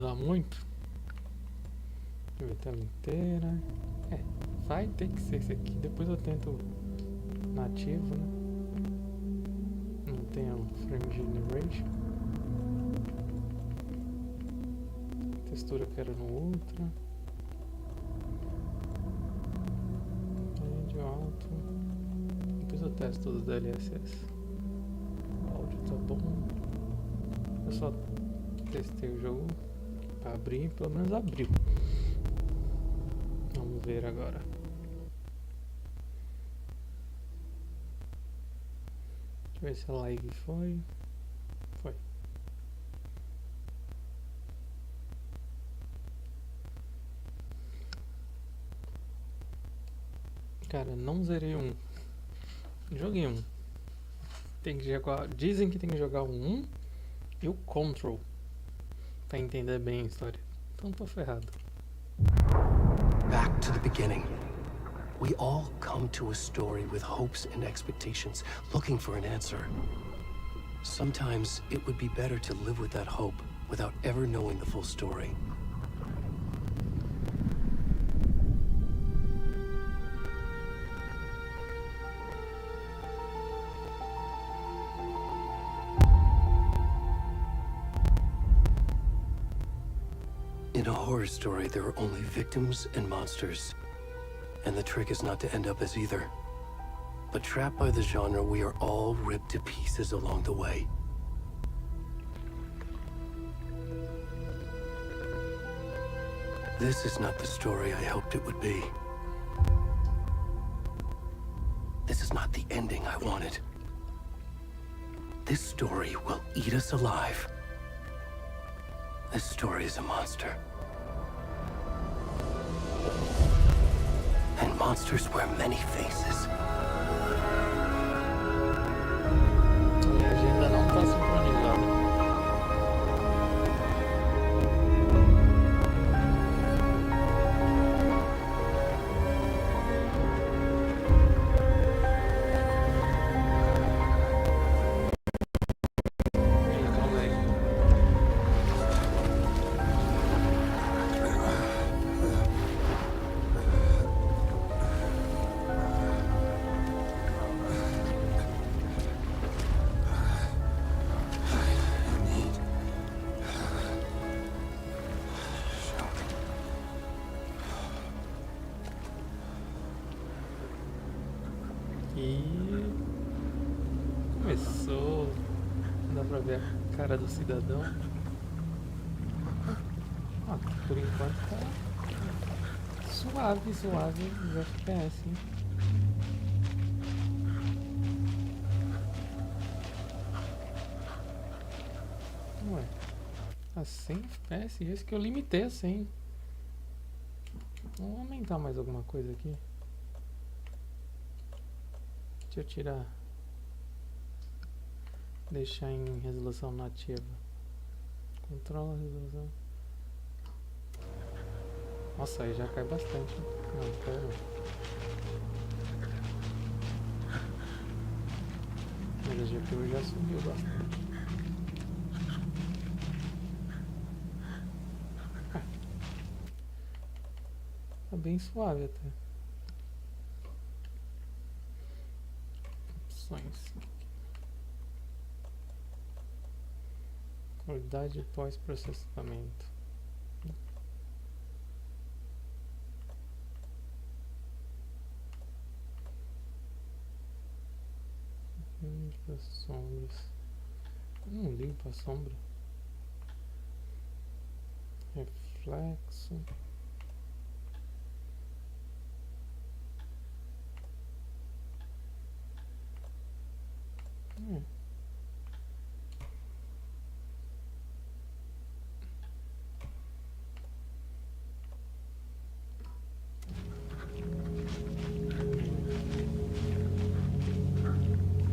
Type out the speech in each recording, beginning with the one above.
Dá muito. Deixa eu ver, tela inteira. Vai ter que ser esse aqui. Depois eu tento nativo, né? Não tem um frame generation. Textura eu quero no ultra. Médio, alto. Depois eu testo todos os DLSS. O áudio tá bom. Eu só testei o jogo para abrir, pelo menos abriu. Vamos ver agora. Deixa eu ver se a live foi. Foi. Cara, não zerei um. Joguei um. Tem que jogar. Dizem que tem que jogar o 1 e o Control pra entender bem a história. Então tô ferrado. Back to the beginning. We all come to a story with hopes and expectations, looking for an answer. Sometimes it would be better to live with that hope without ever knowing the full story. In a horror story, there are only victims and monsters. And the trick is not to end up as either. But trapped by the genre, we are all ripped to pieces along the way. This is not the story I hoped it would be. This is not the ending I wanted. This story will eat us alive. This story is a monster. And monsters wear many faces. A legenda não tá sincronizada. E começou, dá pra ver a cara do cidadão. Por enquanto tá suave os FPS, hein? Ué, a 100 FPS, esse que eu limitei a 100. Vamos aumentar mais alguma coisa aqui. Deixa eu tirar, deixar em resolução nativa. Controla a resolução. Nossa, aí já cai bastante. Não, cai não. Mas a GPU já subiu bastante. Tá bem suave até. Opções. Qualidade de pós-processamento. Limpa sombras. Não limpa a sombra. Reflexo.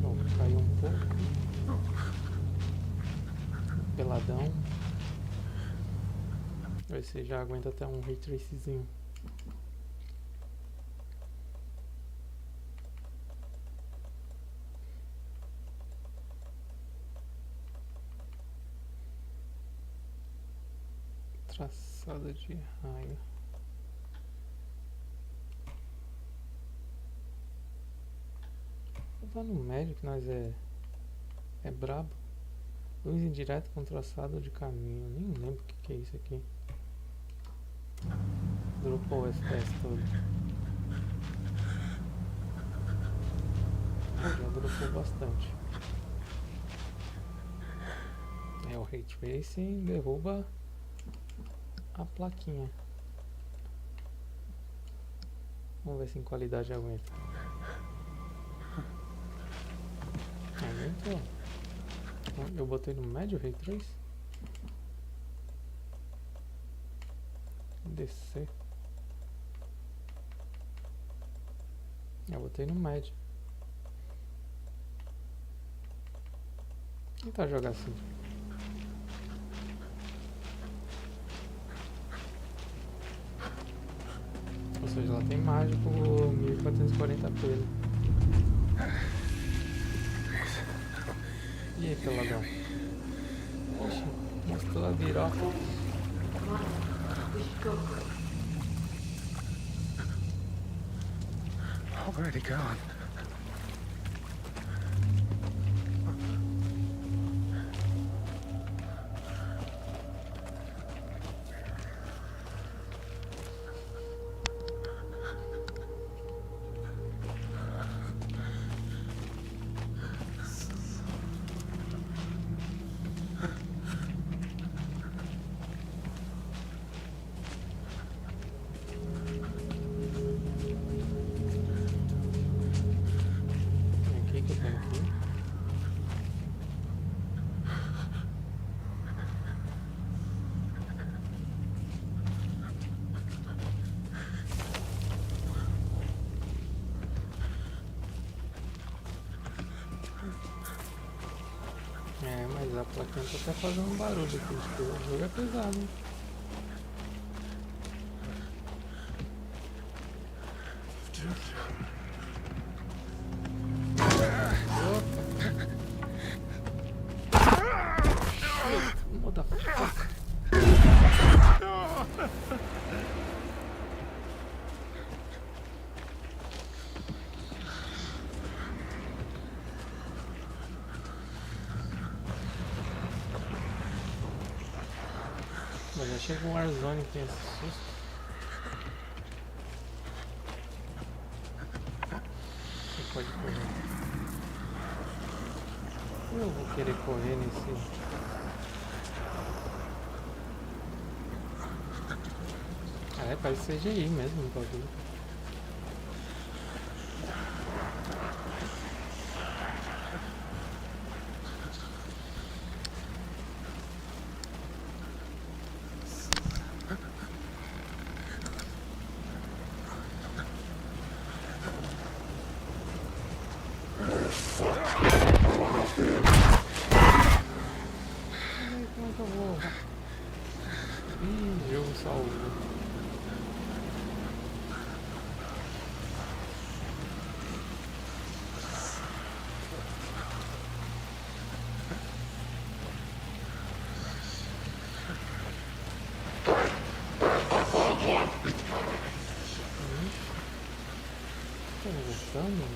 Bom, caiu um pouco. Peladão. Ver se já aguenta até um ray tracezinho. traçada de raio. Vou no médio que nós é brabo. Luz indireta com traçado de caminho. Nem lembro o que é isso aqui. Dropou o FPS todo. Já dropou bastante. O Ray Tracing derruba a plaquinha. Vamos ver se em qualidade aguenta. Aguentou. Eu botei no médio Ray Trace. Descer. Eu botei no médio. Tentar jogar assim. Ou seja, ela tem mágico 1440p. E aí, peladão? Oxe, mostrou a viroca. Already gone. Aqui que eu tenho aqui. Mas a plaquinha tá até fazendo um barulho aqui. O jogo é pesado, hein? Motherfucker. Mas já chega um Warzone que tem esse susto. Você pode correr. Eu vou querer correr nesse. Parece CGI mesmo o bagulho. Como é que eu vou? Ih, jogo salvo. Voltando.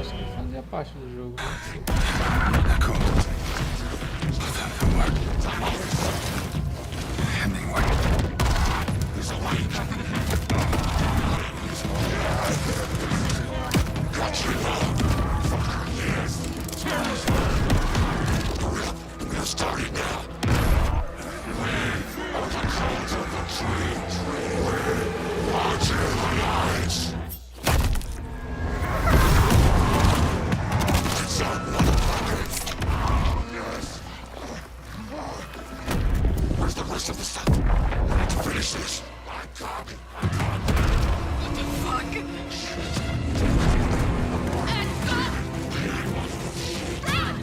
Acho que fazia parte do jogo, rest of the stuff. I need to finish this. My God. What the fuck? Ed, stop! Run!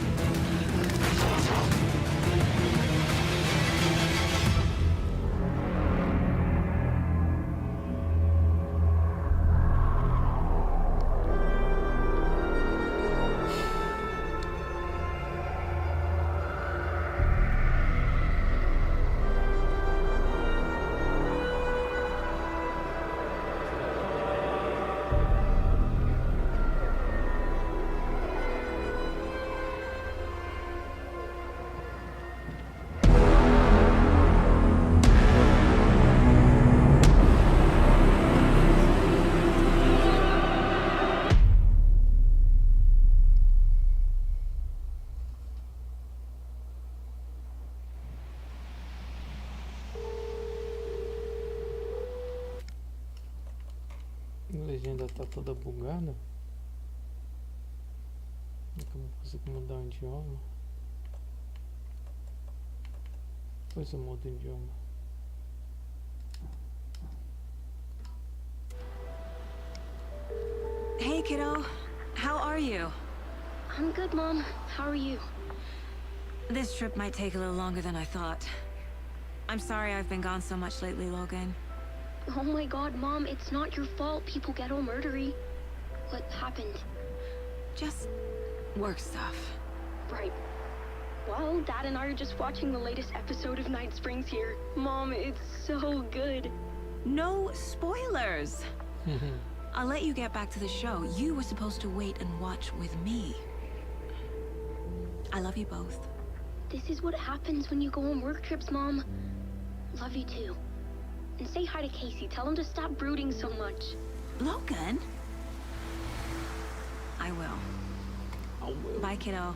A legenda tá toda bugada. Eu não consigo mudar o idioma. Depois eu mudo o idioma. Hey, kiddo. How are you? I'm good, Mom. How are you? This trip might take a little longer than I thought. I'm sorry I've been gone so much lately, Logan. Oh my god, Mom, it's not your fault people get all murdery. What happened? Just work stuff. Right. Well, Dad and I are just watching the latest episode of Night Springs here. Mom, it's so good. No spoilers! I'll let you get back to the show. You were supposed to wait and watch with me. I love you both. This is what happens when you go on work trips, Mom. Love you too. And say hi to Casey. Tell him to stop brooding so much. Logan? I will. I will. Bye, kiddo.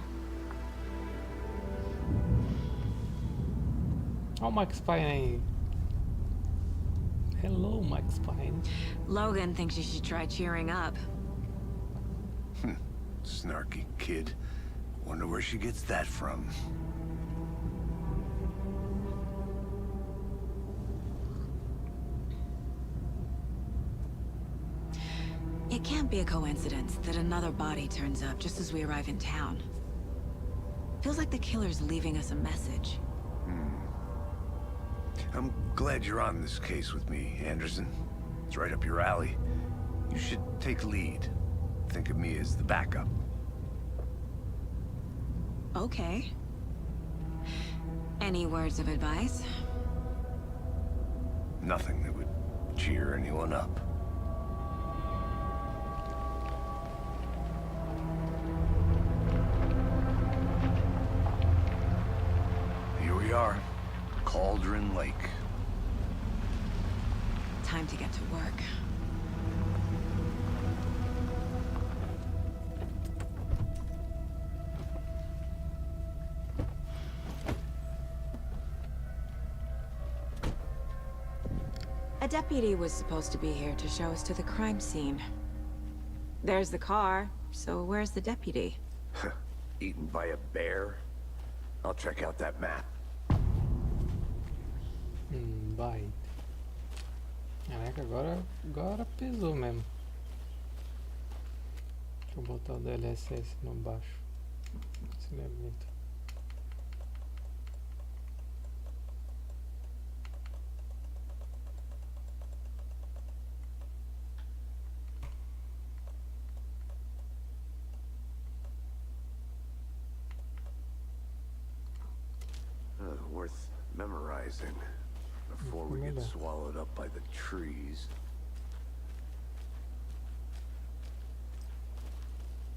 Olha o Max Payne aí. Hello, Max Payne. Logan thinks you should try cheering up. Snarky kid. Wonder where she gets that from. It can't be a coincidence that another body turns up just as we arrive in town. Feels like the killer's leaving us a message. I'm glad you're on this case with me, Anderson. It's right up your alley. You should take lead. Think of me as the backup. Okay. Any words of advice? Nothing that would cheer anyone up. Here we are. Cauldron Lake. Time to get to work. A deputy was supposed to be here to show us to the crime scene. There's the car, so where's the deputy? Eaten by a bear? I'll check out that map. Vai. Caraca, agora pesou mesmo. Deixa eu botar o DLSS no baixo. Se ele aguenta. Worth memorizing before we get swallowed up by the trees.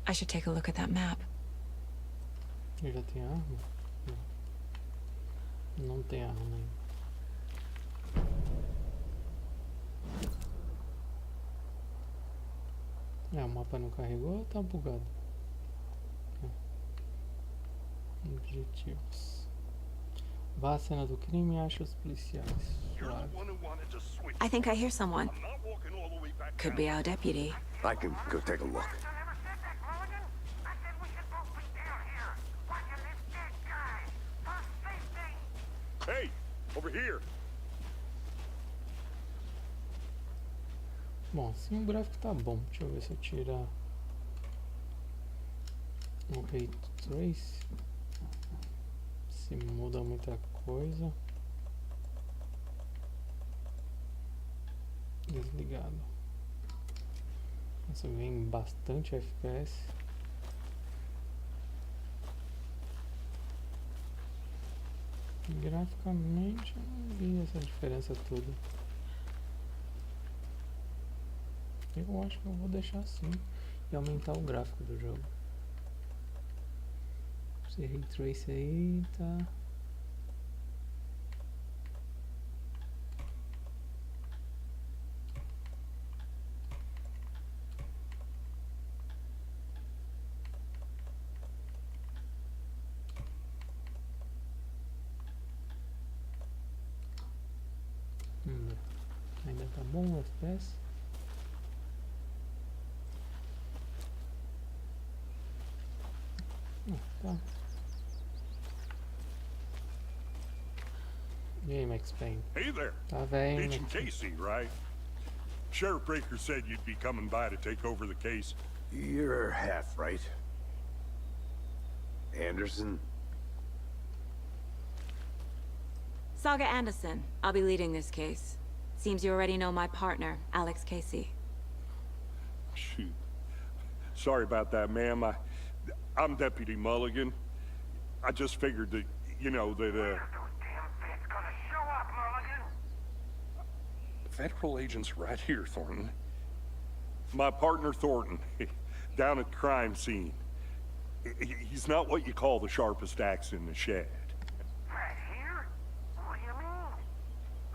I should take a look at that map. Ele já tem arma? Não. Não tem arma ainda. O mapa não carregou ou tá bugado? Objetivos. Vá à cena do crime e ache os policiais. Suave. I think I hear someone. Could be our deputy. I can go take a look. Hey, Over here. Bom, assim o gráfico tá bom. Deixa eu ver se eu tirar o Ray Trace. Se muda muita coisa. Desligado. Nossa, vem bastante FPS. Graficamente eu não vi essa diferença toda. Eu acho que eu vou deixar assim e aumentar o gráfico do jogo. Esse Ray Trace aí tá... Ainda tá bom o FPS? Tá. E aí, Max Payne? Hey there. Tá velho, Agent Max Payne. Casey, right? Sheriff Breaker said you'd be coming by to take over the case. You're half right. Anderson? Saga Anderson. I'll be leading this case. Seems you already know my partner, Alex Casey. Shoot. Sorry about that, ma'am. I'm Deputy Mulligan. I just figured that, you know, that, Federal agents right here, Thornton. My partner, Thornton, down at the crime scene. He's not what you call the sharpest axe in the shed. Right here? What do you mean?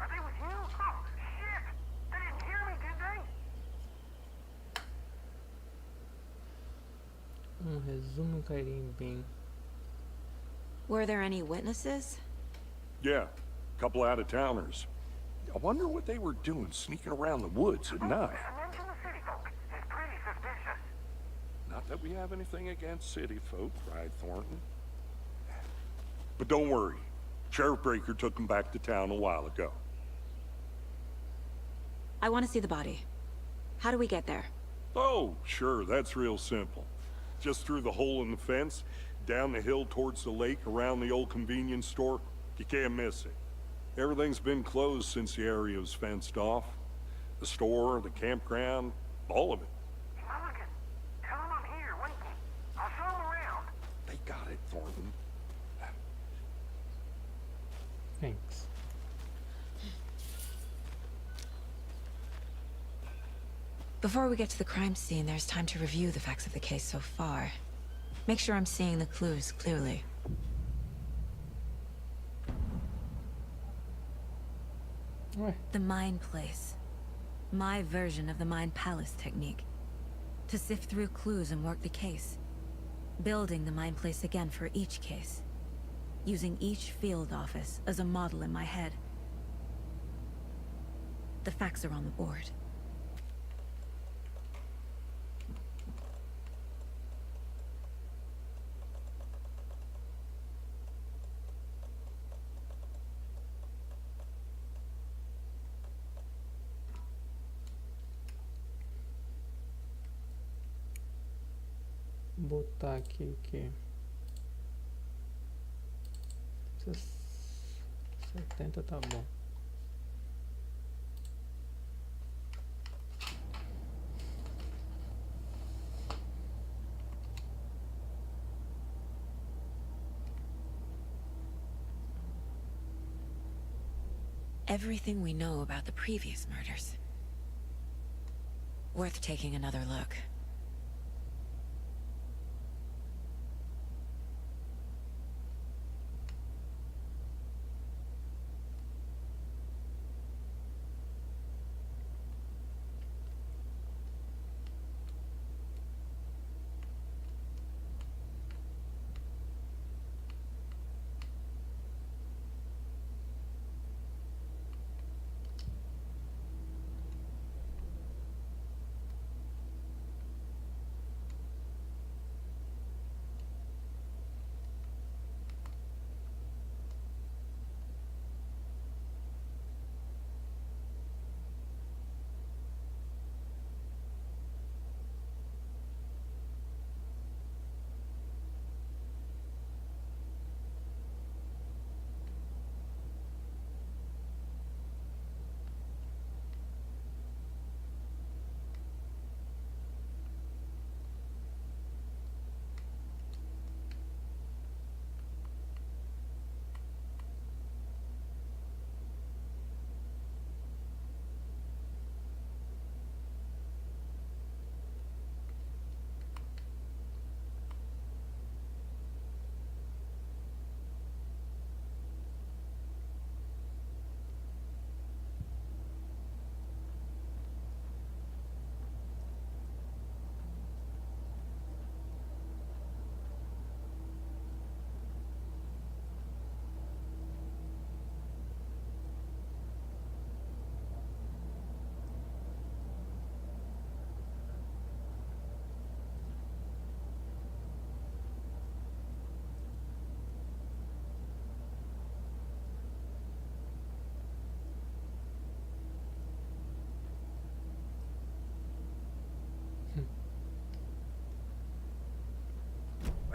Are they with you? Oh, shit! They didn't hear me, did they? Resumo cairia bem. Were there any witnesses? Yeah, a couple out-of-towners. I wonder what they were doing sneaking around the woods at night. Mention the city folk. It's pretty suspicious. Not that we have anything against city folk, cried Thornton. But don't worry. Sheriff Breaker took them back to town a while ago. I want to see the body. How do we get there? Oh, sure, that's real simple. Just through the hole in the fence, down the hill towards the lake, around the old convenience store. You can't miss it. Everything's been closed since the area was fenced off. The store, the campground, all of it. Mulligan, tell them I'm here, waiting. I'll show them around. They got it, Thornton. Thanks. Before we get to the crime scene, there's time to review the facts of the case so far. Make sure I'm seeing the clues clearly. Ué, The Mind Place. My version of the Mind Palace technique. To sift through clues and work the case. Building the Mind Place again for each case. Using each field office as a model in my head. The facts are on the board. botar aqui que 70 tá bom. Everything we know about the previous murders. Worth taking another look.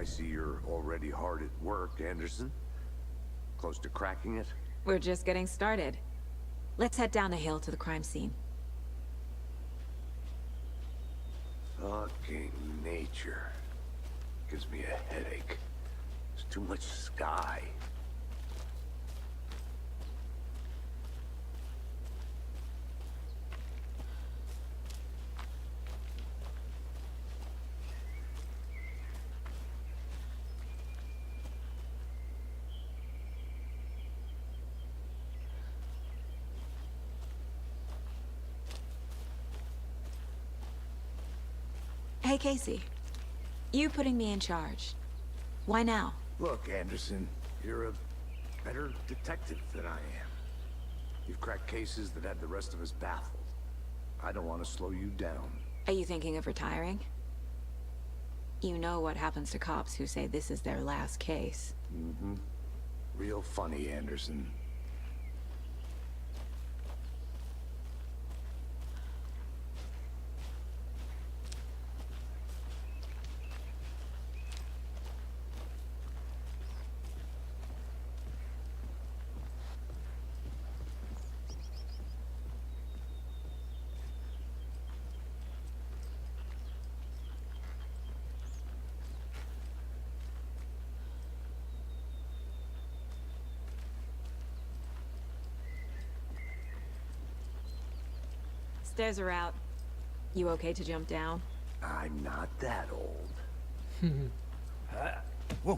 see you're already hard at work, Anderson. Close to cracking it? We're just getting started. Let's head down a hill to the crime scene. Fucking nature. Gives me a headache. There's too much sky. Hey, Casey. You putting me in charge. Why now? Look, Anderson, you're a better detective than I am. You've cracked cases that had the rest of us baffled. I don't want to slow you down. Are you thinking of retiring? You know what happens to cops who say this is their last case. Mm-hmm. Real funny, Anderson. Stairs are out. You okay to jump down? I'm not that old. Whoa.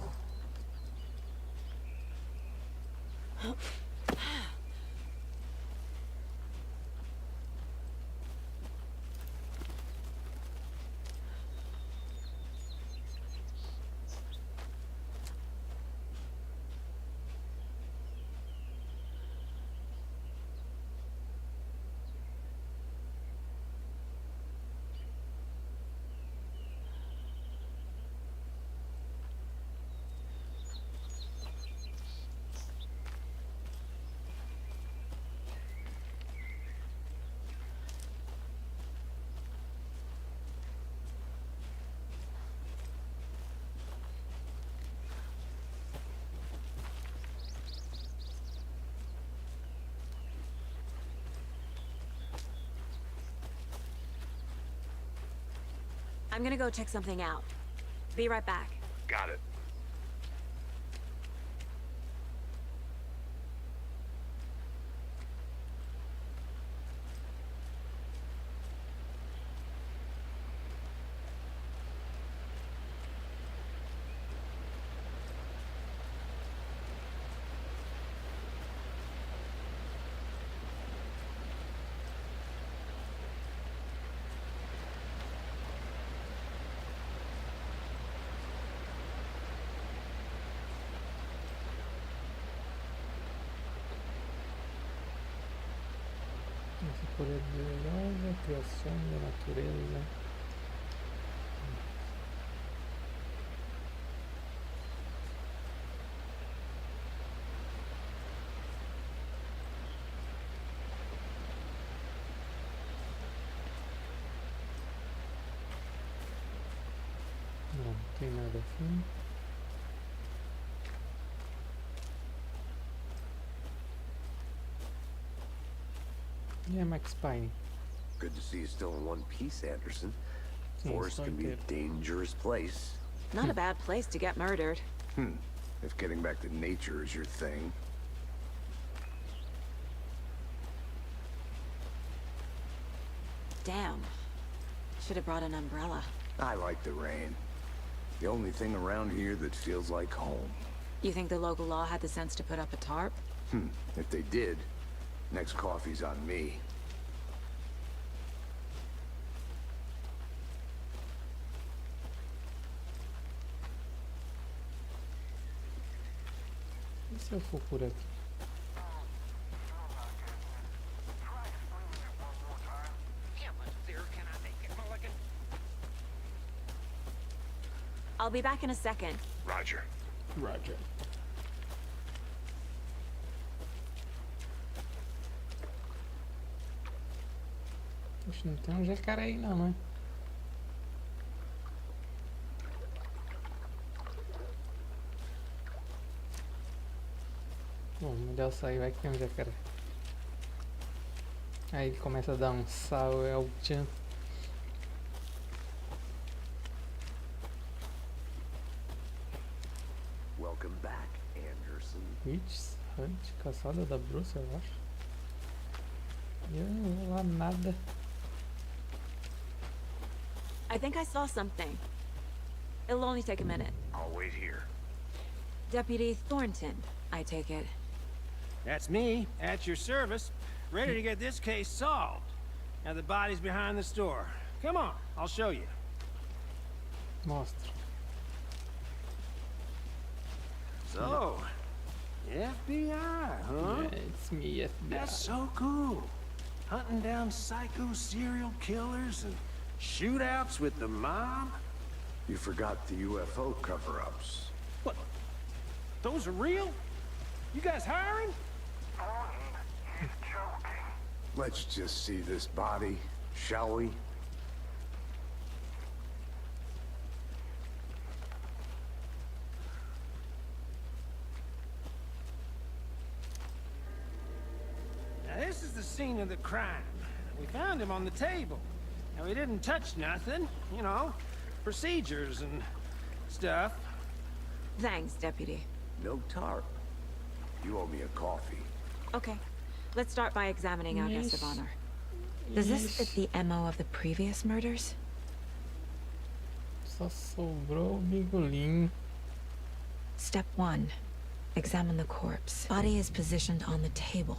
I'm gonna go check something out. Be right back. Got it. Essa poderosa criação da natureza. Não tem nada assim. E a Max Payne? Good to see you still in one piece, Anderson. Sim, Forest estou can be a inteiro. dangerous place. Not a bad place to get murdered. If getting back to nature is your thing. Damn. Should have brought an umbrella. I like the rain. The only thing around here that feels like home. You think the local law had the sense to put up a tarp? If they did, next coffee's on me. E se eu for por aqui? Yeah, but there can I make it, Mulligan? I'll be back in a second. Roger. Roger. Poxa, não tem um jacaré aí não, né? Bom, melhor sair, vai que tem um jacaré. Aí ele começa a dar um sal, é o tchan. Welcome back, Anderson. Witch Hunt, caçada da bruxa, eu acho. E eu não vou lá nada. I think I saw something. It'll only take a minute. I'll wait here. Deputy Thornton, I take it. That's me, at your service, ready to get this case solved. Now the body's behind the store. Come on, I'll show you. Mostra. So, FBI, huh? Yeah, it's me, FBI. That's so cool. Hunting down psycho serial killers and shootouts with the mob. You forgot the UFO cover-ups. What? Those are real? You guys hiring? He's joking. Let's just see this body, shall we? Now this is the scene of the crime. We found him on the table. Now we didn't touch nothing, you know, procedures and stuff. Thanks, Deputy. No tarp. You owe me a coffee. Okay. Let's start by examining our guest of Yes. honor. Does this fit the MO of the previous murders? Só sobrou o migolinho. Step 1. Examine the corpse. Body is positioned on the table.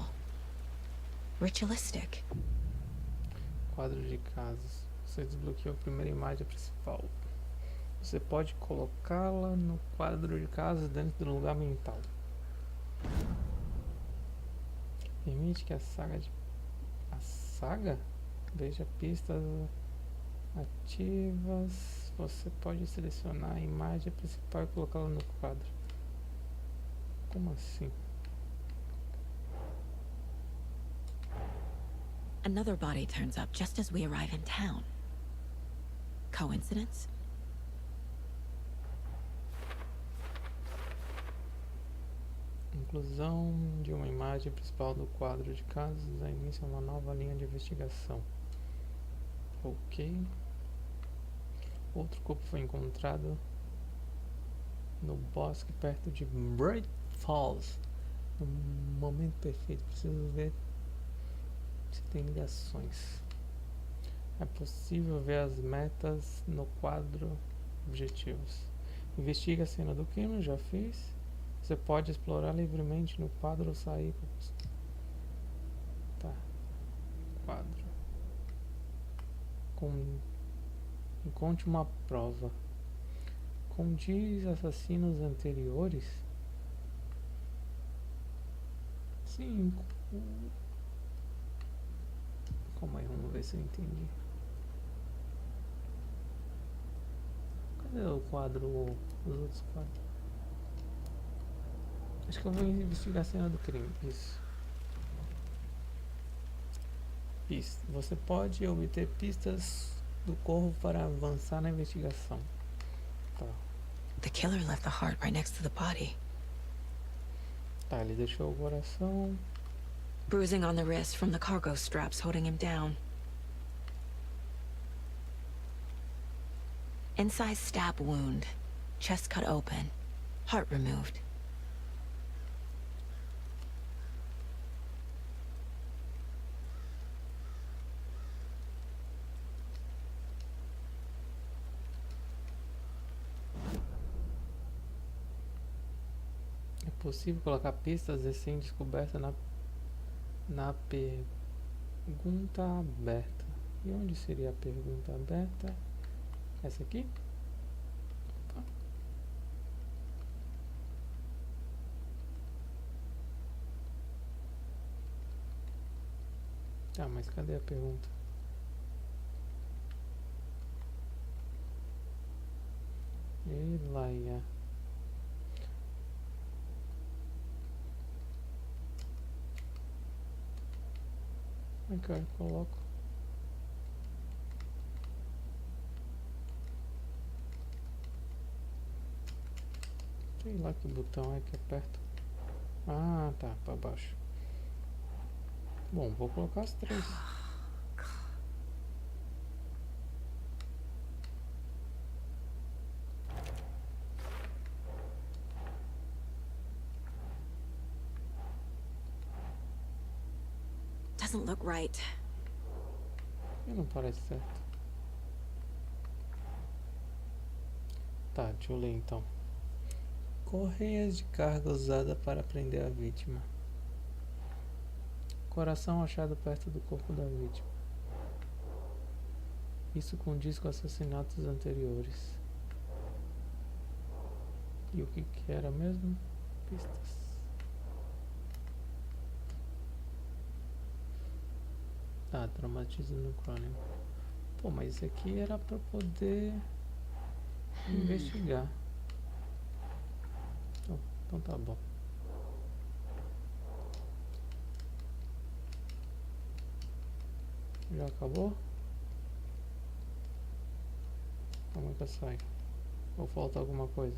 Ritualistic. Quadro de casos. Você desbloqueou a primeira imagem principal. Você pode colocá-la no quadro de casos dentro do lugar mental. Permite que a saga veja pistas ativas. Você pode selecionar a imagem principal e colocá-la no quadro. Como assim? Another body turns up just as we arrive in town. Coincidence? Inclusão de uma imagem principal do quadro de casos dá início a uma nova linha de investigação. Ok. Outro corpo foi encontrado no bosque perto de Bright Falls. No momento perfeito, preciso ver se tem ligações. É possível ver as metas no quadro objetivos. Investiga a cena do crime, já fiz. Você pode explorar livremente no quadro ou sair. Tá. Quadro. Encontre uma prova. Condiz assassinos anteriores? Sim. Calma aí, vamos ver se eu entendi. Cadê o quadro? Os outros quadros? Acho que eu vou investigar a cena do crime. Isso. Pista. Você pode obter pistas do corpo para avançar na investigação. Tá. The killer left the heart right next to the body. Tá, ele deixou o coração. Bruising on the wrist from the cargo straps holding him down. Inside stab wound. Chest cut open. Heart removed. É possível colocar pistas recém-descobertas na pergunta aberta. E onde seria a pergunta aberta? Essa aqui? Opa. Tá, mas cadê a pergunta? Elaia. Como é que eu coloco? Sei lá que botão é que aperto. Ah, tá, pra baixo. Bom, vou colocar as 3. Doesn't look right. E não parece certo. Tá, deixa eu ler então. Correias de carga usada para prender a vítima. Coração achado perto do corpo da vítima. Isso condiz com assassinatos anteriores. E o que era mesmo? Pistas. Ah, dramatiza no crânio. Pô, mas isso aqui era pra poder investigar. Então tá bom. Já acabou? Como é que eu saio? Ou falta alguma coisa?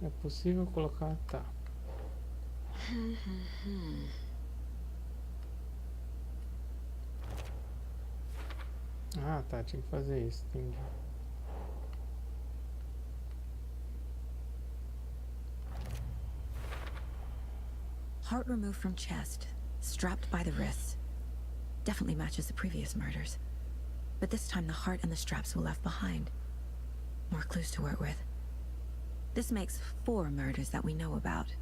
É possível colocar... Tá. Ah, tá. Tinha que fazer isso. Entendi. Heart removed from chest, strapped by the wrists. Definitely matches the previous murders. But this time the heart and the straps were left behind. More clues to work with. This makes 4 murders that we know about.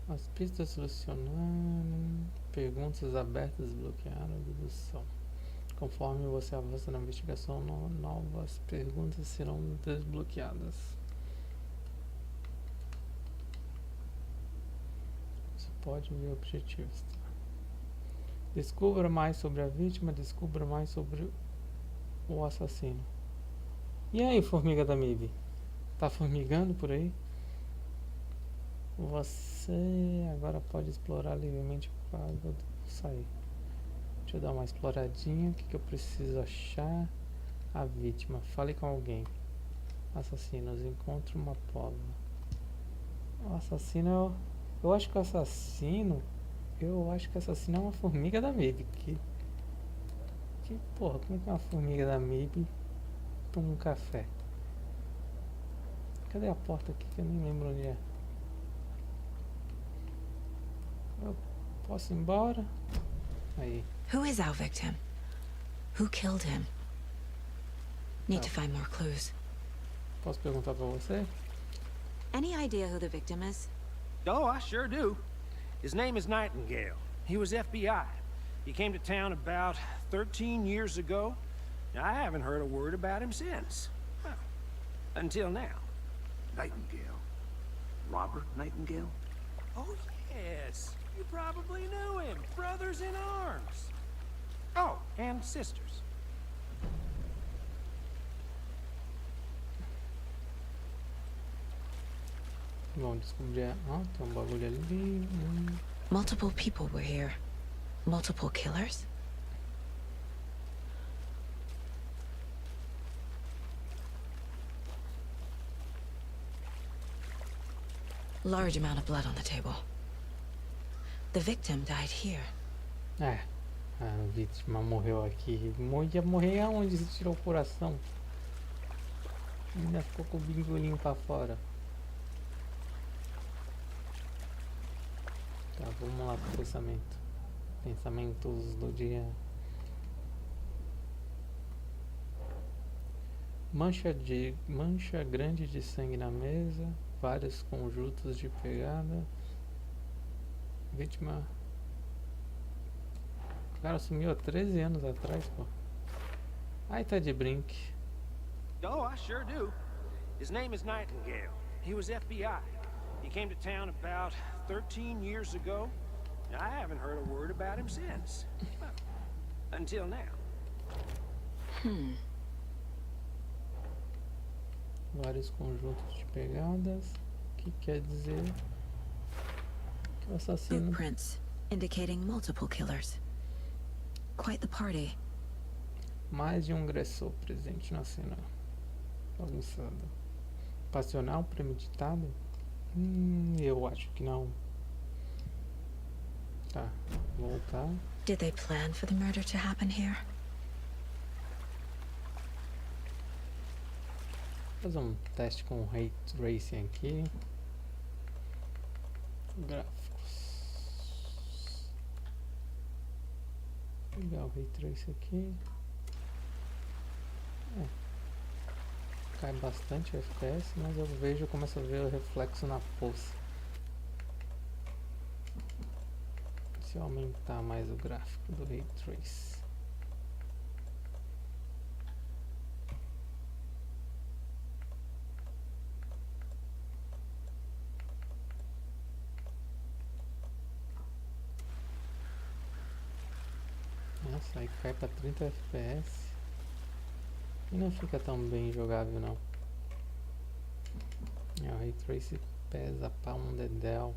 As pistas selecionaram. Perguntas abertas bloquearam a dedução. Conforme você avança na investigação, novas perguntas serão desbloqueadas. Você pode ver objetivos. Tá? Descubra mais sobre a vítima, descubra mais sobre o assassino. E aí, formiga da MIB? Tá formigando por aí? Você agora pode explorar livremente o quadro do sair. Deixa eu dar uma exploradinha. O que eu preciso achar? A vítima. Fale com alguém. Assassinos. Encontre uma prova. O assassino é eu acho que o assassino... Eu acho que o assassino é uma formiga da MIB. Que porra, como é que uma formiga da MIB toma um café? Cadê a porta aqui que eu nem lembro onde é? Eu posso ir embora? Aí. Who is our victim? Who killed him? Need to find more clues. Posso perguntar pra você? Any idea who the victim is? Oh, I sure do. His name is Nightingale. He was FBI. He came to town about 13 years ago. I haven't heard a word about him since. Well, until now. Nightingale. Robert Nightingale? Oh, yes. You probably knew him. Brothers in arms. Oh, and sisters. Vamos descobrir. Ah, tem bagulho ali. Multiple people were here. Multiple killers? Large amount of blood on the table. The victim died here. É, a vítima morreu aqui. Ia morrer aonde se tirou o coração? Ainda ficou com o bingolinho pra fora. Tá, vamos lá pro pensamento. Pensamentos do dia. Mancha grande de sangue na mesa. Vários conjuntos de pegada. Vítima. O cara sumiu há 13 anos atrás, pô. Ai, tá de brinque. Oh, I sure do. His name is Nightingale. He was FBI. He came to town about 13 years ago. I haven't heard a word about him since. Well, until now. Vários conjuntos de pegadas, que quer dizer que o assassino... Footprints indicating multiple killers. Quite the party. Mais de um agressor presente na cena. Bagunçada. Passional, premeditado? Eu acho que não. Tá, voltar. Did they plan for the murder to happen here? Fazer um teste com o Ray Tracing aqui. Gráficos. Pegar o Ray Tracing aqui. Cai bastante o FPS, mas eu começo a ver o reflexo na poça. Se eu aumentar mais o gráfico do Ray Trace. Nossa, aí cai para 30 FPS. E não fica tão bem jogável não. O Ray Trace pesa pra um dedéu.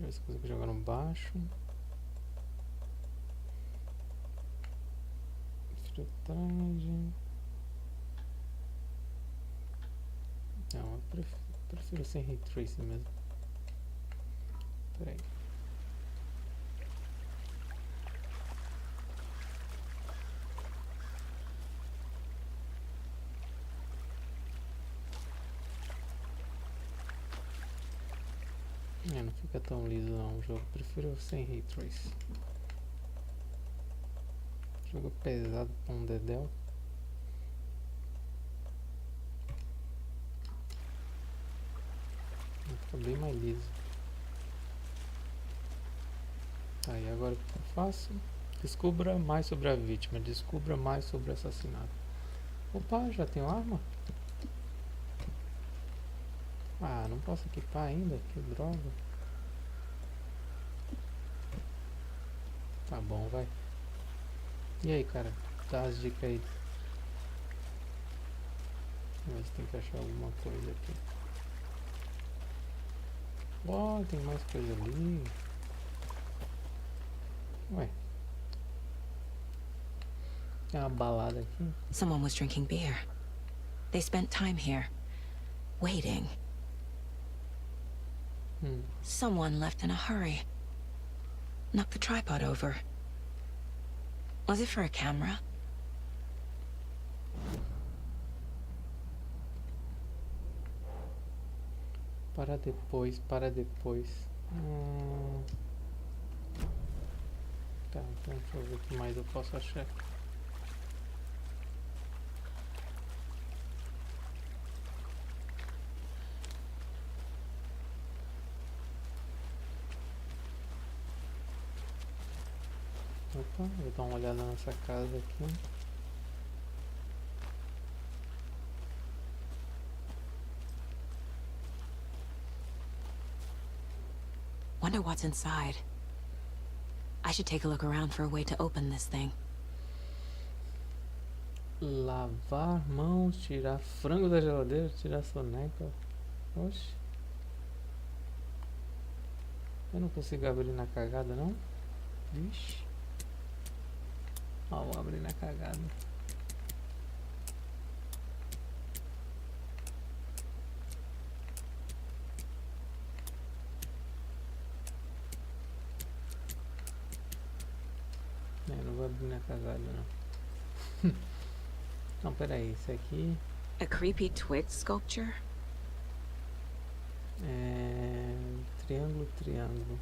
Essa coisa que jogar no baixo. Filtragem. Não, eu prefiro sem Ray Trace mesmo. Pera aí. Não fica tão liso não o jogo, prefiro sem Ray Trace. Jogo pesado com um dedéu. Fica bem mais liso. Aí agora o que eu faço? Descubra mais sobre a vítima, descubra mais sobre o assassinato. Opa, já tenho arma? Ah, não posso equipar ainda? Que droga. Tá bom, vai. E aí, cara? Dá as dicas aí. Mas tem que achar alguma coisa aqui. Ó, tem mais coisa ali. Ué. Tem uma balada aqui. Someone was drinking beer. They spent time here, waiting. Someone left in a hurry. Knocked the tripod over. Was it for a camera? Para depois, para depois. Tá, então deixa eu ver o que mais eu posso achar. Opa, vou dar uma olhada nessa casa aqui. Wonder what's inside. I should take a look around for a way to open this thing. Lavar mãos, tirar frango da geladeira, tirar soneca. Oxe. Eu não consigo abrir na cagada não? Vixe. Ó, vou abrir na cagada. Não vou abrir na cagada não. Não, peraí, esse aqui A creepy twig sculpture? é triângulo, triângulo.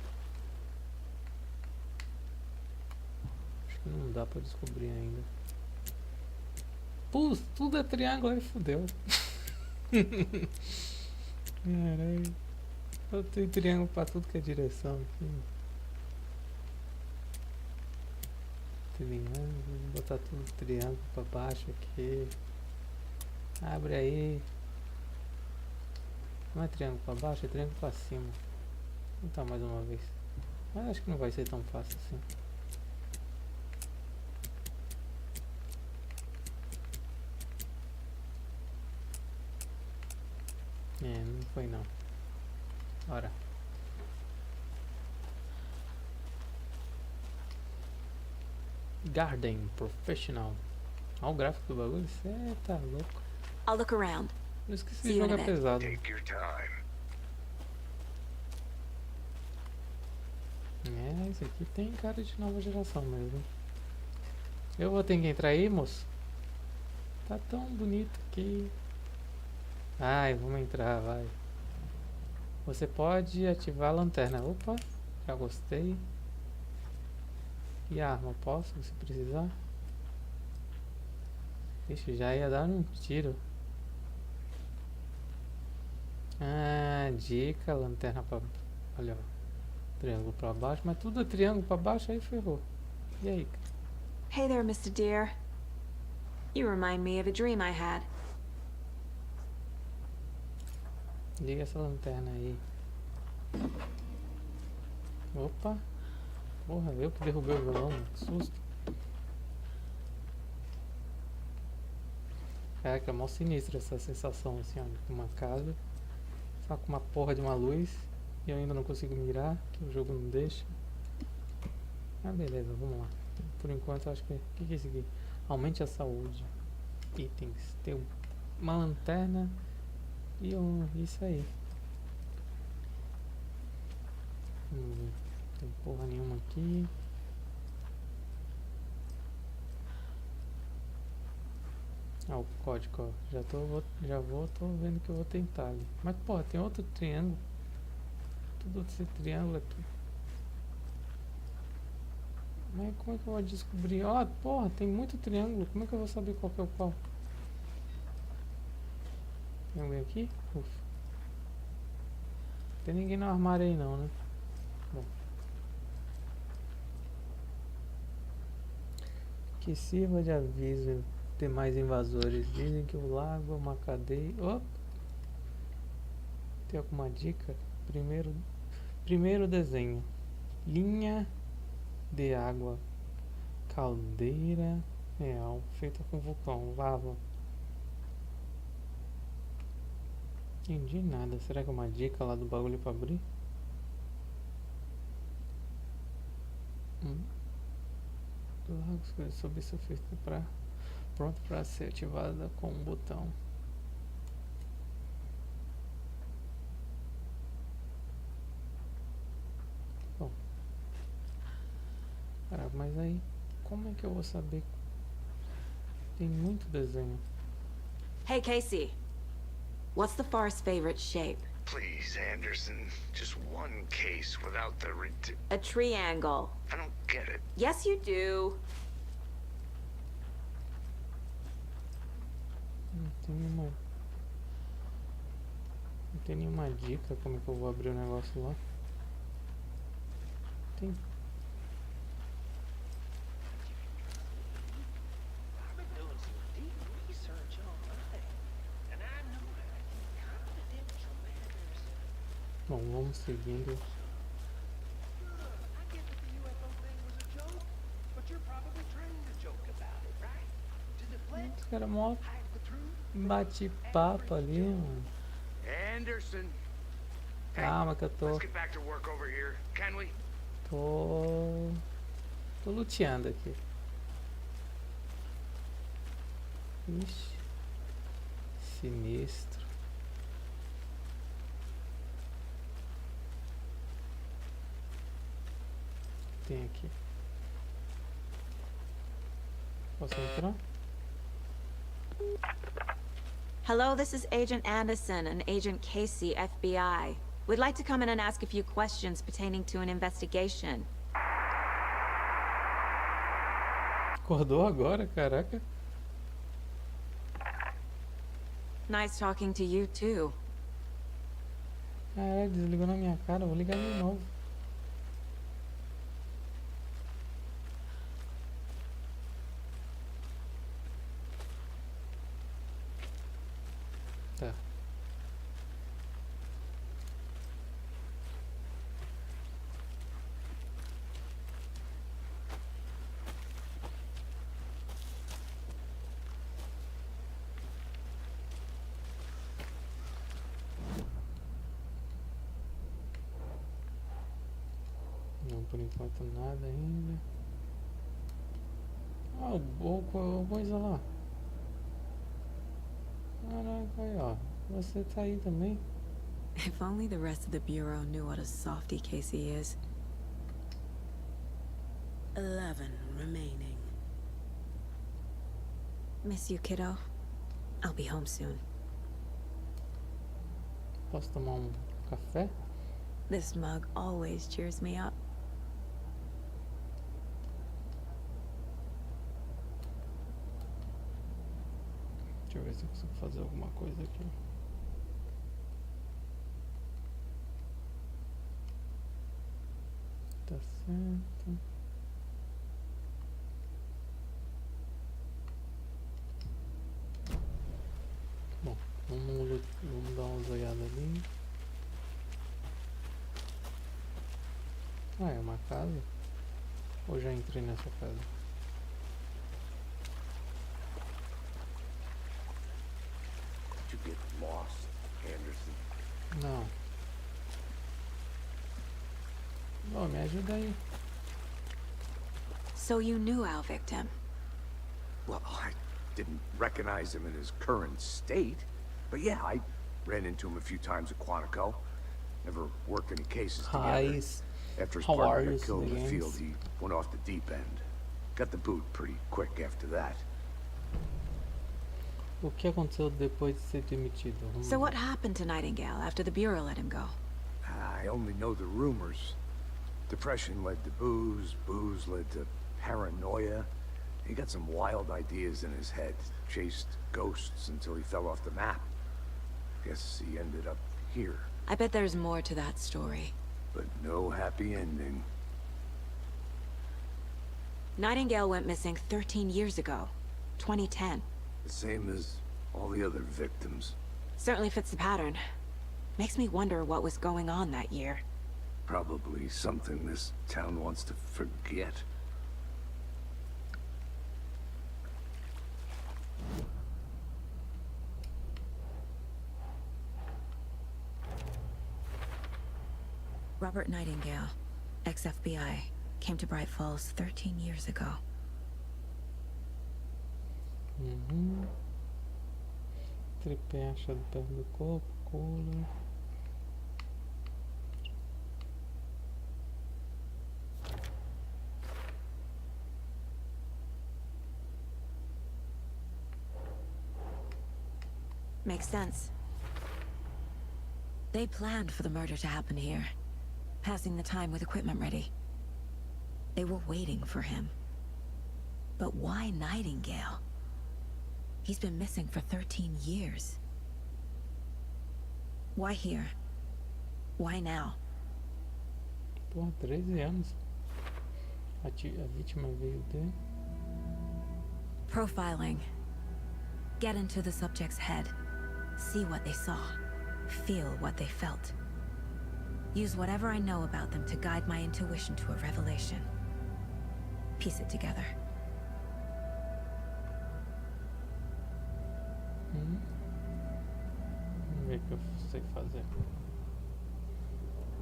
Acho que não dá pra descobrir ainda. Pô, tudo é triângulo, aí fudeu. Caralho. Eu tenho triângulo pra tudo que é direção aqui. Triângulo, vou botar tudo triângulo pra baixo aqui. Abre aí. Não é triângulo pra baixo, é triângulo pra cima. Vou tentar mais uma vez. Mas acho que não vai ser tão fácil assim. Não foi não. Ora. Garden Professional. Olha o gráfico do bagulho. Você tá louco. I'll look around. Por isso que See esse you in jogo a é bit. pesado. Take your time. É, esse aqui tem cara de nova geração mesmo. Eu vou ter que entrar aí, moço. Tá tão bonito aqui. Ai, vamos entrar, vai. Você pode ativar a lanterna. Opa, já gostei. E a arma, posso, se precisar? Ixi, já ia dar um tiro. Ah, dica, lanterna pra... Olha, ó. Triângulo pra baixo, mas tudo é triângulo pra baixo, aí ferrou. E aí? Hey there, Mr. Deer. You remind me of a dream I had. Liga essa lanterna aí. Opa. Porra, eu que derrubei o violão, que susto. Caraca, é mó sinistra essa sensação assim, ó. Uma casa, só com uma porra de uma luz. E eu ainda não consigo mirar, que o jogo não deixa. Ah, beleza, vamos lá. Por enquanto, eu acho que... O que é isso aqui? Aumente a saúde. Itens. Tem uma lanterna e isso aí. Vamos ver. Não tem porra nenhuma aqui. Ah, o código, ó. Tô vendo que eu vou tentar ali. Mas, porra, tem outro triângulo. Tudo esse triângulo é tudo. Mas como é que eu vou descobrir? Ó, porra, tem muito triângulo. Como é que eu vou saber qual que é o qual? Tem alguém aqui? Ufa. Não tem ninguém no armário aí não, né? Bom. Que sirva de aviso demais invasores. Dizem que o lago é uma cadeia. Opa! Tem alguma dica? Primeiro desenho. Linha de água. Caldeira real. Feita com vulcão. Lava. Entendi nada. Será que é uma dica lá do bagulho pra abrir? Lagos sobre surfista pronto para ser ativada com um botão. Bom. Caraca, mas aí como é que eu vou saber? Tem muito desenho. Hey, Casey. What's the far's favorite shape? Please, Anderson. Just one case without the A triangle. I don't get it. Yes, you do. Não tem nenhuma dica como é que eu vou abrir o negócio lá. Tem. Bom, vamos seguindo. Os caras mó bate-papo ali, mano. Anderson. Calma que eu tô. Let's get back to work over here, can we? Tô luteando aqui. Ixi. Sinistro. Tem aqui. Posso entrar? Hello, this is Agent Anderson and Agent Casey, FBI. We'd like to come in and ask a few questions pertaining to an investigation. Acordou agora, caraca. Nice talking to you, too. Caralho, desligou na minha cara. Vou ligar de novo. Tá. Bom, por enquanto nada ainda. Ah, o coisa lá. Caraca, aí ó. Você tá aí também. If only the rest of the Bureau knew what a softy Casey is. 11 remaining. Miss you, kiddo. I'll be home soon. Posso tomar café? This mug always cheers me up. Deixa eu ver se eu consigo fazer alguma coisa aqui. Tá certo. Bom, vamos dar uma olhada ali. Ah, é uma casa? Ou já entrei nessa casa? Did you get lost, Anderson? Não. Bom, me ajuda aí. So you knew our victim? Well, I didn't recognize him in his current state. But yeah, I ran into him a few times at Quantico. Never worked any cases together. After his partner got killed in the field, he went off the deep end. Got the boot pretty quick after that. O que aconteceu depois de ser demitido? So what happened to Nightingale after the Bureau let him go? I only know the rumors. Depression led to booze, booze led to paranoia. He got some wild ideas in his head, chased ghosts until he fell off the map. Guess he ended up here. I bet there's more to that story. But no happy ending. Nightingale went missing 13 years ago, 2010. The same as all the other victims. Certainly fits the pattern. Makes me wonder what was going on that year. Probably something this town wants to forget. Robert Nightingale, ex-FBI, came to Bright Falls 13 years ago. Tripé achado perto do corpo, cooler. Makes sense. They planned for the murder to happen here, passing the time with equipment ready. They were waiting for him. But why Nightingale? He's been missing for 13 years. Why here? Why now? Por 13 anos. A vítima veio de... Profiling. Get into the subject's head. See what they saw. Feel what they felt. Use whatever I know about them to guide my intuition to a revelation. Piece it together. Vamos ver o que eu sei fazer.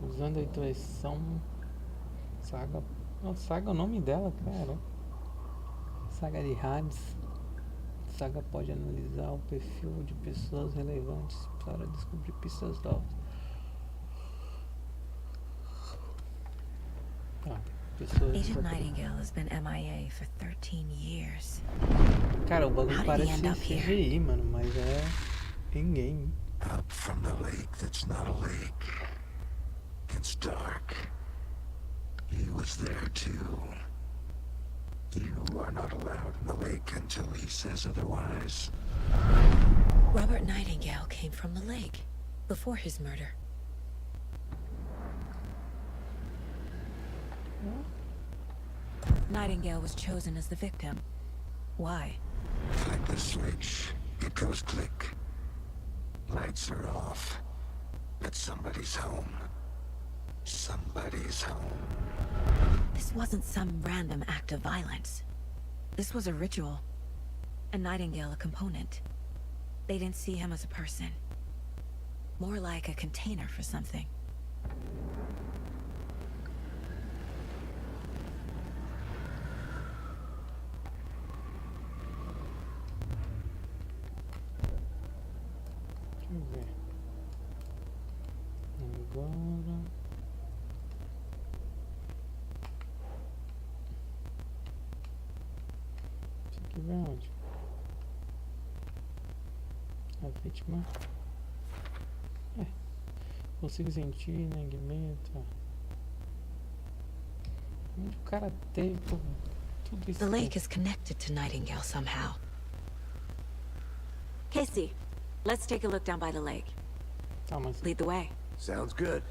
Usando a intuição... Saga... Não, Saga é o nome dela, cara. Saga de Hades. Saga pode analisar o perfil de pessoas relevantes para descobrir pistas novas. Agent Nightingale has been MIA for 13 years. Cara, o bagulho parece CGI, mano, mas é in game. Up from the lake that's not a lake. It's dark. He was there too. You are not allowed in the lake until he says otherwise. Robert Nightingale came from the lake before his murder. Nightingale was chosen as the victim. Why? Like the switch, it goes click. Lights are off. But somebody's home. Somebody's home. This wasn't some random act of violence. This was a ritual. And Nightingale a component. They didn't see him as a person. More like a container for something. Deixa eu ver. Agora. Isso aqui vai onde? A vítima. Consigo sentir, neguimento. Onde o cara teve tudo isso? The lake is connected to Nightingale somehow. Casey, let's take a look down by the lake. Tá, mas... Lead the way. Sounds good.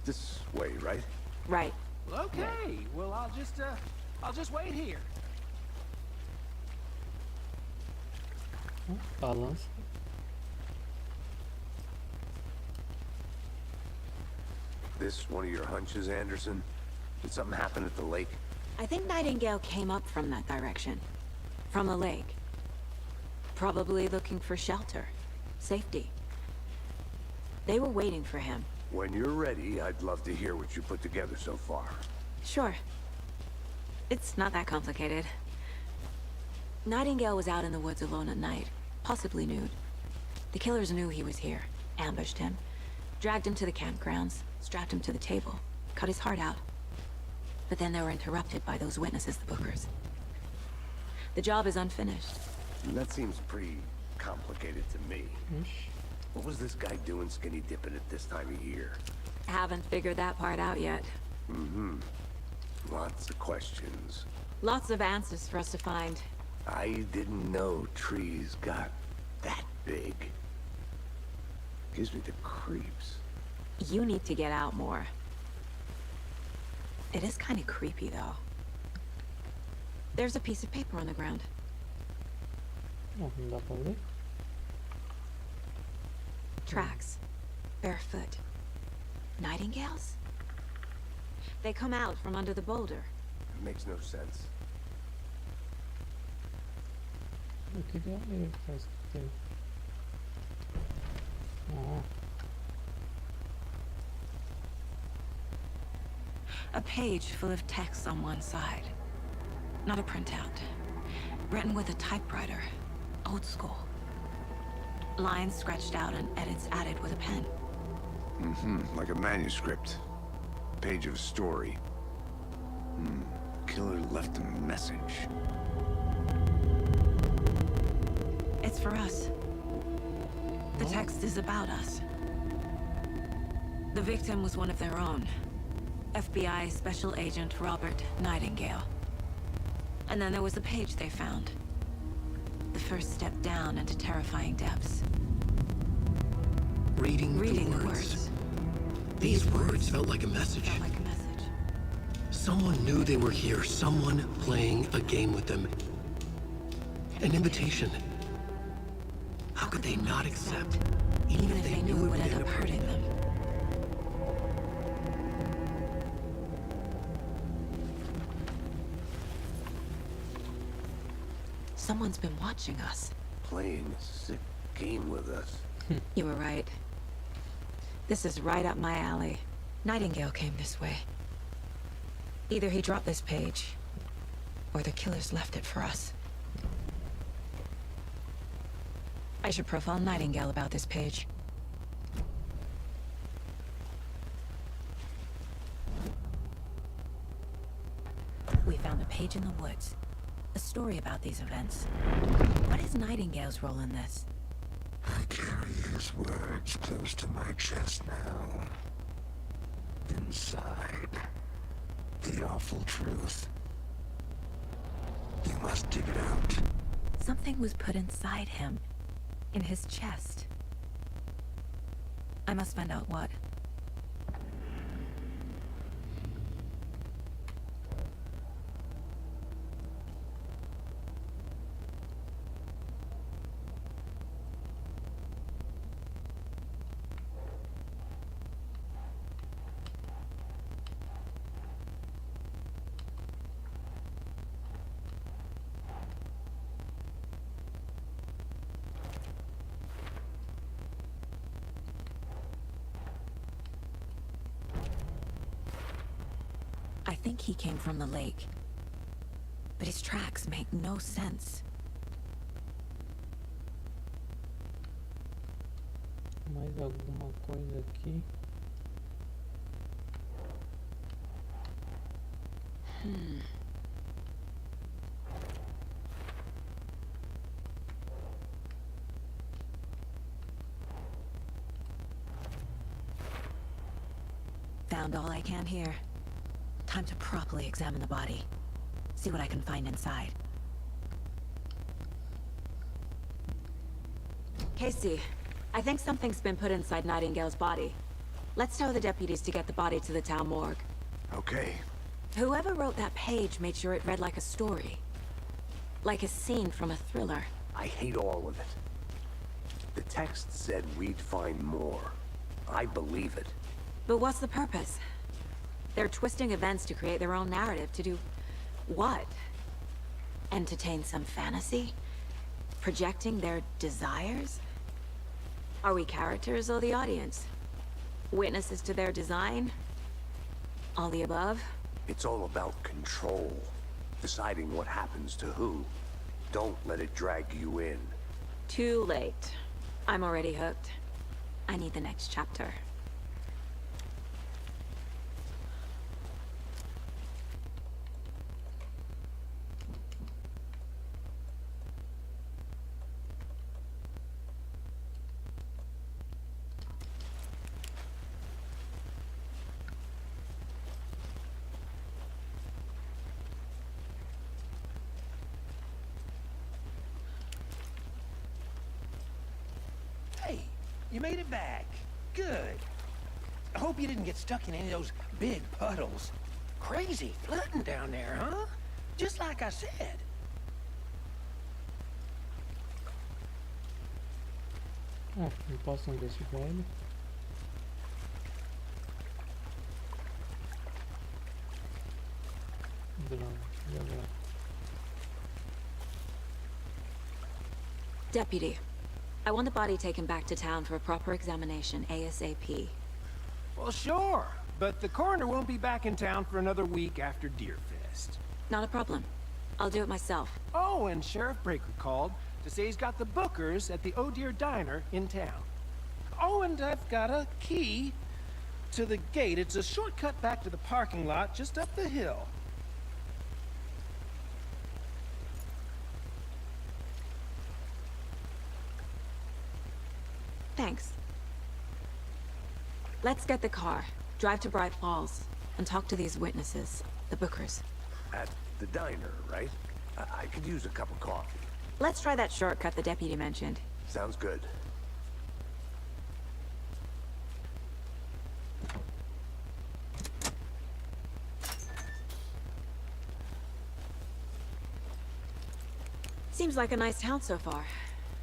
This way, right? Right. Okay. Well, I'll just wait here. Balança. This one of your hunches, Anderson? Did something happen at the lake? I think Nightingale came up from that direction. From the lake. Probably looking for shelter. Safety. They were waiting for him. When you're ready, I'd love to hear what you put together so far. Sure. It's not that complicated. Nightingale was out in the woods alone at night, possibly nude. The killers knew he was here, ambushed him, dragged him to the campgrounds, strapped him to the table, cut his heart out. But then they were interrupted by those witnesses, the Bookers. The job is unfinished. That seems pretty complicated to me. What was this guy doing skinny dipping at this time of year? Haven't figured that part out yet. Mm-hmm. Lots of questions. Lots of answers for us to find. I didn't know trees got that big. Gives me the creeps. You need to get out more. It is kind of creepy, though. There's a piece of paper on the ground. Não dá pra ver. Tracks. Barefoot. Nightingales? They come out from under the boulder. It makes no sense. Eu queria ler, faz tempo. A page full of text on one side. Not a printout. Written with a typewriter. Old school. Lines scratched out and edits added with a pen. Mm-hmm. Like a manuscript. Page of a story. Killer left a message. It's for us. The text is about us. The victim was one of their own. FBI Special Agent Robert Nightingale. And then there was the page they found. The first step down into terrifying depths. Reading the words. These words felt like a message. Someone knew they were here. Someone playing a game with them. An invitation. How could they not accept? Even if they knew it would end up hurting them. Someone's been watching us. Playing a sick game with us. You were right. This is right up my alley. Nightingale came this way. Either he dropped this page, or the killers left it for us. I should profile Nightingale about this page. We found a page in the woods. A story about these events. What is Nightingale's role in this? I carry his words close to my chest now. Inside, the awful truth. You must dig it out. Something was put inside him. In his chest. I must find out what. I think he came from the lake. But his tracks make no sense. Mais alguma coisa aqui? Found all I can here. Time to properly examine the body. See what I can find inside. Casey, I think something's been put inside Nightingale's body. Let's tell the deputies to get the body to the town morgue. Okay. Whoever wrote that page made sure it read like a story. Like a scene from a thriller. I hate all of it. The text said we'd find more. I believe it. But what's the purpose? They're twisting events to create their own narrative. To do what? Entertain some fantasy? Projecting their desires? Are we characters or the audience? Witnesses to their design? All the above? It's all about control. Deciding what happens to who. Don't let it drag you in. Too late. I'm already hooked. I need the next chapter. You made it back. Good. I hope you didn't get stuck in any of those big puddles. Crazy flooding down there, huh? Just like I said. Ah, não posso investigar ele. Droga, e agora? Deputy, I want the body taken back to town for a proper examination, ASAP. Well, sure. But the coroner won't be back in town for another week after Deerfest. Not a problem. I'll do it myself. Oh, and Sheriff Breaker called to say he's got the bookers at the Oh Dear Diner in town. Oh, and I've got a key to the gate. It's a shortcut back to the parking lot just up the hill. Thanks. Let's get the car, drive to Bright Falls, and talk to these witnesses, the bookers. At the diner, right? I could use a cup of coffee. Let's try that shortcut the deputy mentioned. Sounds good. Seems like a nice town so far.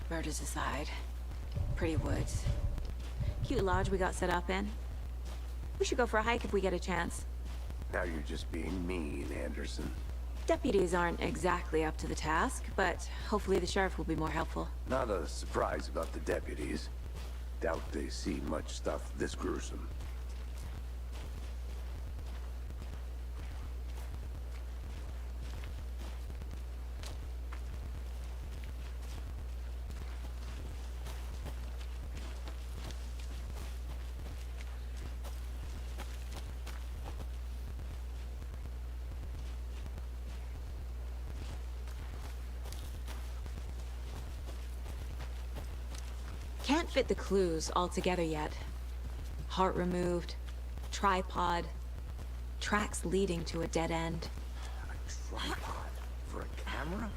Murders aside. Pretty woods. Cute lodge we got set up in. We should go for a hike if we get a chance. Now you're just being mean, Anderson. Deputies aren't exactly up to the task, but hopefully the sheriff will be more helpful. Not a surprise about the deputies. Doubt they see much stuff this gruesome. Can't fit the clues all together yet. Heart removed, tripod, tracks leading to a dead end. A tripod? For a camera?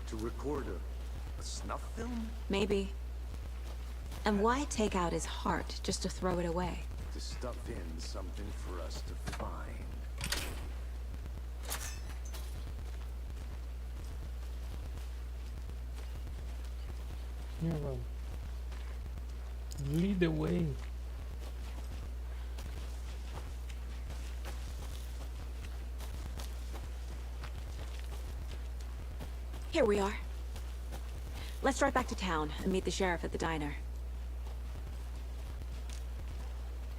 To record a snuff film? Maybe. And why take out his heart just to throw it away? To stuff in something for us to find. Yeah, well. Lead the way. Here we are. Let's drive back to town and meet the sheriff at the diner.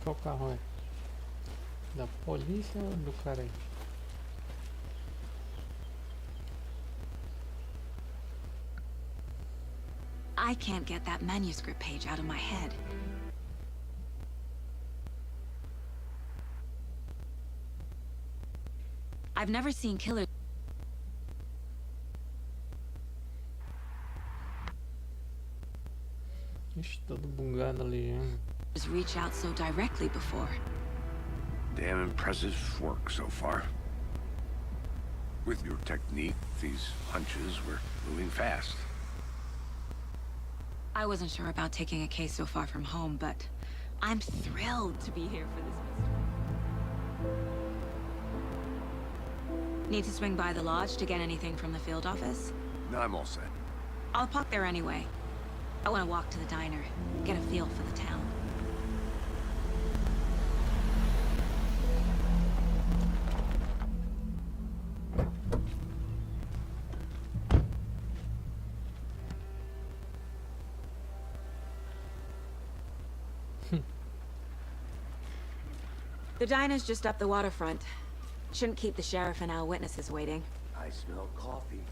Qual carro é? Da polícia ou do cara aí? I can't get that manuscript page out of my head. I've never seen killers Ixi, todo bugado a legenda. reach out so directly before. Damn impressive work so far. With your technique, these hunches were moving fast. I wasn't sure about taking a case so far from home, but I'm thrilled to be here for this mystery. Need to swing by the lodge to get anything from the field office? No, I'm all set. I'll park there anyway. I want to walk to the diner, get a feel for the town. The diner's just up the waterfront. Shouldn't keep the sheriff and our witnesses waiting. I smell coffee.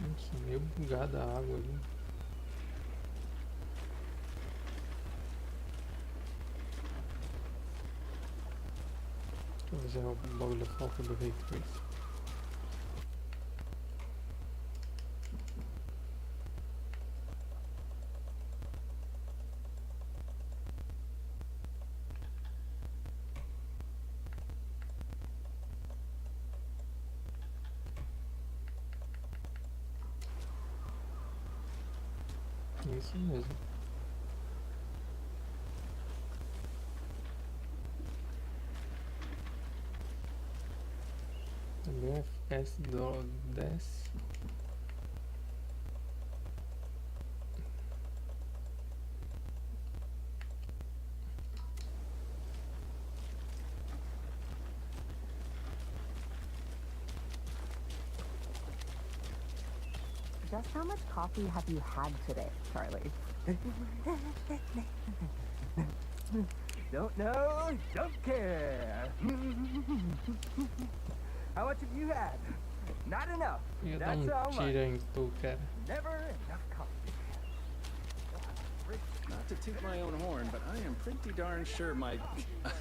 Nossa, meio bugada a água ali. Deixa eu ver se é o bagulho da falta do Ray Trace. Isso mesmo. Também FPS do 10. Just how much coffee have you had today, Charlie? Don't know, don't care. How much have you had? Not enough. Ia dar tiro em tu, cara. Never enough coffee. Not to toot my own horn, but I am pretty darn sure my, I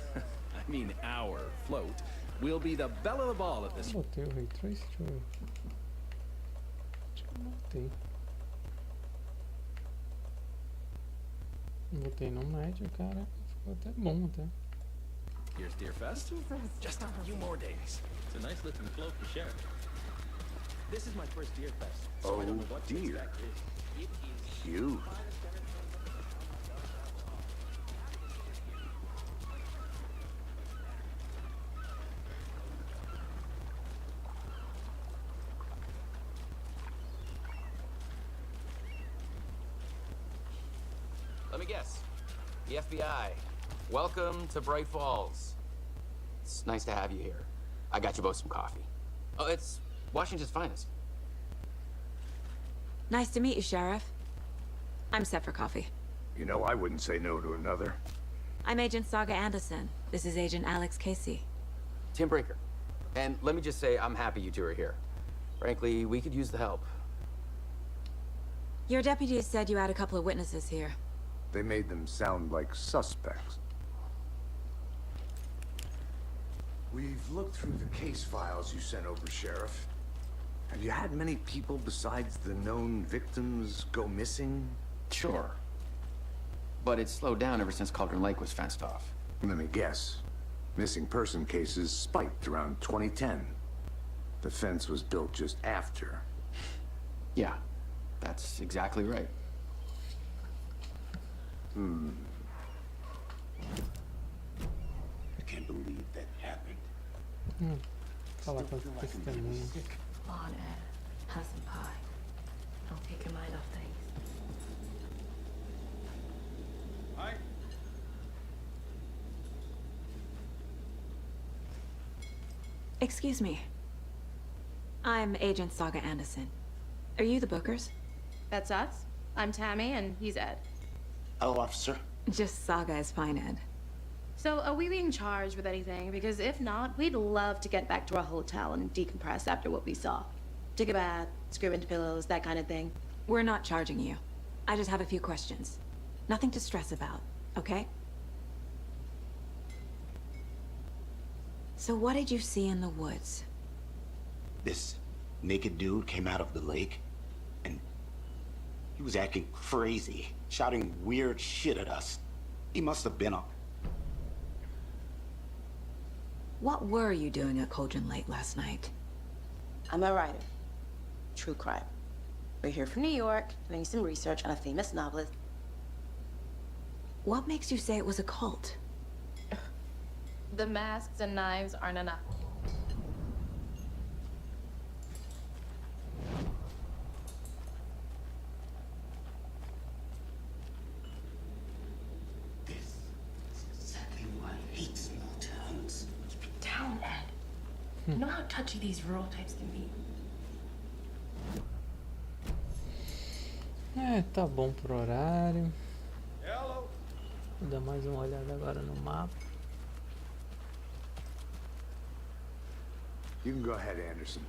mean our float will be the belle of the ball at this. Botei o Ray Trace, deixa eu ver. Botei. Botei no médio, cara. Ficou até bom até. Here's Deerfest. Just a few more days. It's a nice looking float for Sheriff. This is my first Deerfest, so I don't know what to expect. Cute. Let me guess. The FBI. Welcome to Bright Falls. It's nice to have you here. I got you both some coffee. Oh, it's Washington's finest. Nice to meet you, Sheriff. I'm set for coffee. You know, I wouldn't say no to another. I'm Agent Saga Anderson. This is Agent Alex Casey. Tim Brinker. And let me just say, I'm happy you two are here. Frankly, we could use the help. Your deputies said you had a couple of witnesses here. They made them sound like suspects. We've looked through the case files you sent over, Sheriff. Have you had many people besides the known victims go missing? Sure. But it's slowed down ever since Cauldron Lake was fenced off. Let me guess. Missing person cases spiked around 2010. The fence was built just after. Yeah, that's exactly right. I can't believe that happened. Fala com as testemunhas. On Ed. Have some pie. Don't take your mind off things. Hi. Excuse me. I'm Agent Saga Anderson. Are you the Bookers? That's us. I'm Tammy, and he's Ed. Hello, officer. Just Saga is fine, Ed. So, are we being charged with anything? Because if not, we'd love to get back to our hotel and decompress after what we saw. Take a bath, scream into pillows, that kind of thing. We're not charging you. I just have a few questions. Nothing to stress about, okay? So what did you see in the woods? This naked dude came out of the lake, and he was acting crazy, shouting weird shit at us. He must have been a... What were you doing at Cauldron Lake last night? I'm a writer. True crime. We're here from New York, doing some research on a famous novelist. What makes you say it was a cult? The masks and knives aren't enough. This is exactly why I hate small towns. Keep it down, Ed. You know how touchy these rural types can be. Tá bom pro horário. Vou dar mais uma olhada agora no mapa. You can go ahead, Anderson.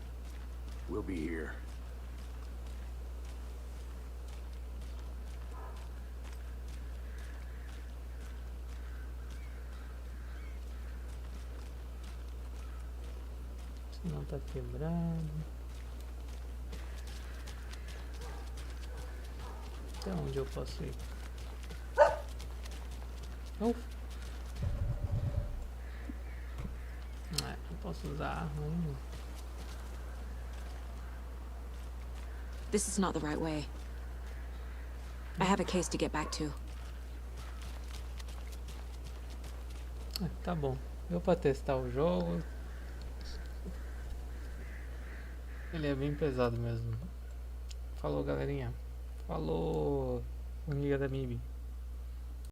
We'll be here. Se não tá quebrado. Até onde eu posso ir? Não posso usar arma ainda. This is not the right way. I have a case to get back to. Tá bom. Deu pra testar o jogo. Ele é bem pesado mesmo. Falou, galerinha. Falou, amiga da Mibi.